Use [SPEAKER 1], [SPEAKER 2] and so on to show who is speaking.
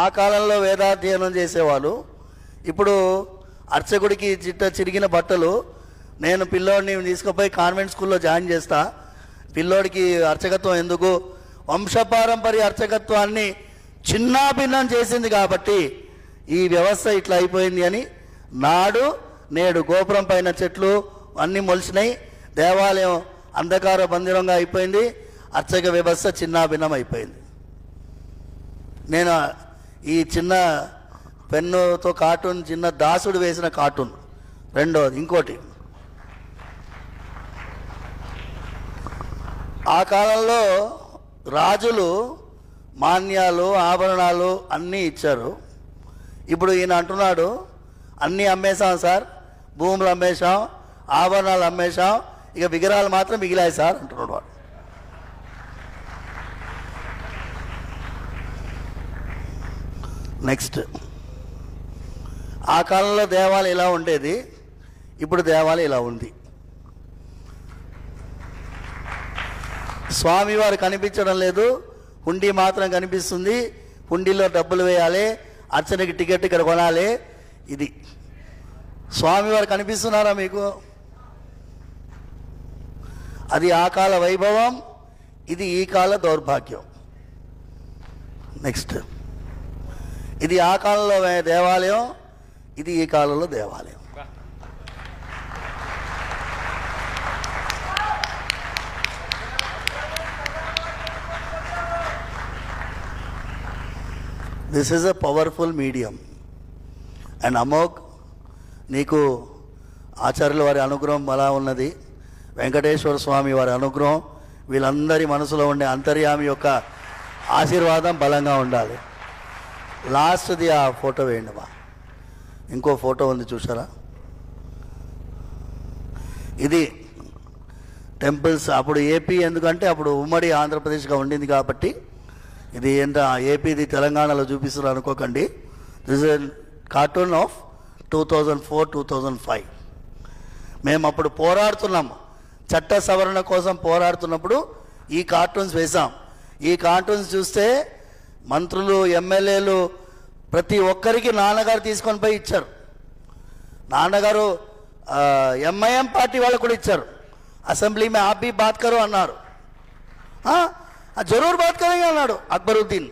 [SPEAKER 1] ఆ కాలంలో వేదాధ్యయనం చేసేవాళ్ళు. ఇప్పుడు అర్చకుడికి చిరిగిన బట్టలు, నేను పిల్లోడిని తీసుకుపోయి కాన్వెంట్ స్కూల్లో జాయిన్ చేస్తా, పిల్లోడికి అర్చకత్వం ఎందుకు, వంశపారంపర్య అర్చకత్వాన్ని చిన్నాభిన్నం చేసింది కాబట్టి ఈ వ్యవస్థ ఇట్లా అయిపోయింది అని నాడు నేడు గోపురం పైన చెట్లు అన్నీ మొలిచినాయి, దేవాలయం అంధకార బందిరంగా అయిపోయింది, అర్చక వ్యవస్థ చిన్నాభిన్నం అయిపోయింది. నేను ఈ చిన్న పెన్నుతో కార్టూన్, చిన్న దాసుడు వేసిన కార్టూన్. రెండోది ఇంకోటి, ఆ కాలంలో రాజులు మాన్యాలు ఆభరణాలు అన్నీ ఇచ్చారు. ఇప్పుడు ఈయన అంటున్నాడు అన్నీ అమ్మేశాం సార్, భూములు అమ్మేశాం, ఆభరణాలు అమ్మేశాం, ఇక విగ్రహాలు మాత్రం మిగిలాయి సార్ అంటున్నాడు వాడు. నెక్స్ట్, ఆ కాలంలో దేవాలయం ఇలా ఉండేది, ఇప్పుడు దేవాలయం ఇలా ఉంది. స్వామివారు కనిపించడం లేదు, హుండీ మాత్రం కనిపిస్తుంది, హుండీలో డబ్బులు వేయాలి, అర్చనకి టికెట్ ఇక్కడ కొనాలి. ఇది స్వామివారు కనిపిస్తున్నారా మీకు? అది ఆ కాల వైభవం, ఇది ఈ కాల దౌర్భాగ్యం. నెక్స్ట్, ఇది ఆ కాలంలో దేవాలయం, ఇది ఈ కాలంలో దేవాలయం. This is a powerful medium. And Amogh, నీకు ఆచార్యుల వారి అనుగ్రహం అలా ఉన్నది, వెంకటేశ్వర స్వామి వారి అనుగ్రహం, వీళ్ళందరి మనసులో ఉండే అంతర్యామి యొక్క ఆశీర్వాదం బలంగా ఉండాలి. లాస్ట్ది ఆ ఫోటో వేయండి మా. ఇంకో ఫోటో ఉంది చూసారా? ఇది టెంపుల్స్ అప్పుడు ఏపీ, ఎందుకంటే అప్పుడు ఉమ్మడి ఆంధ్రప్రదేశ్గా ఉండింది కాబట్టి. ఇది ఏంట ఏపీది తెలంగాణలో చూపిస్తున్నారు అనుకోకండి. This is cartoon of 2004-2005. మేము అప్పుడు పోరాడుతున్నాం, చట్ట సవరణ కోసం పోరాడుతున్నప్పుడు ఈ కార్టూన్స్ వేసాం. ఈ కార్టూన్స్ చూస్తే మంత్రులు, ఎమ్మెల్యేలు ప్రతి ఒక్కరికి నాన్నగారు తీసుకొని పోయి ఇచ్చారు. నాన్నగారు ఎంఐఎం పార్టీ వాళ్ళకు కూడా ఇచ్చారు. అసెంబ్లీ మే ఆప్ భీ బాత్ కరో అన్నారు, జరూర్ బాత్ కరేంగే అన్నాడు అక్బరుద్దీన్.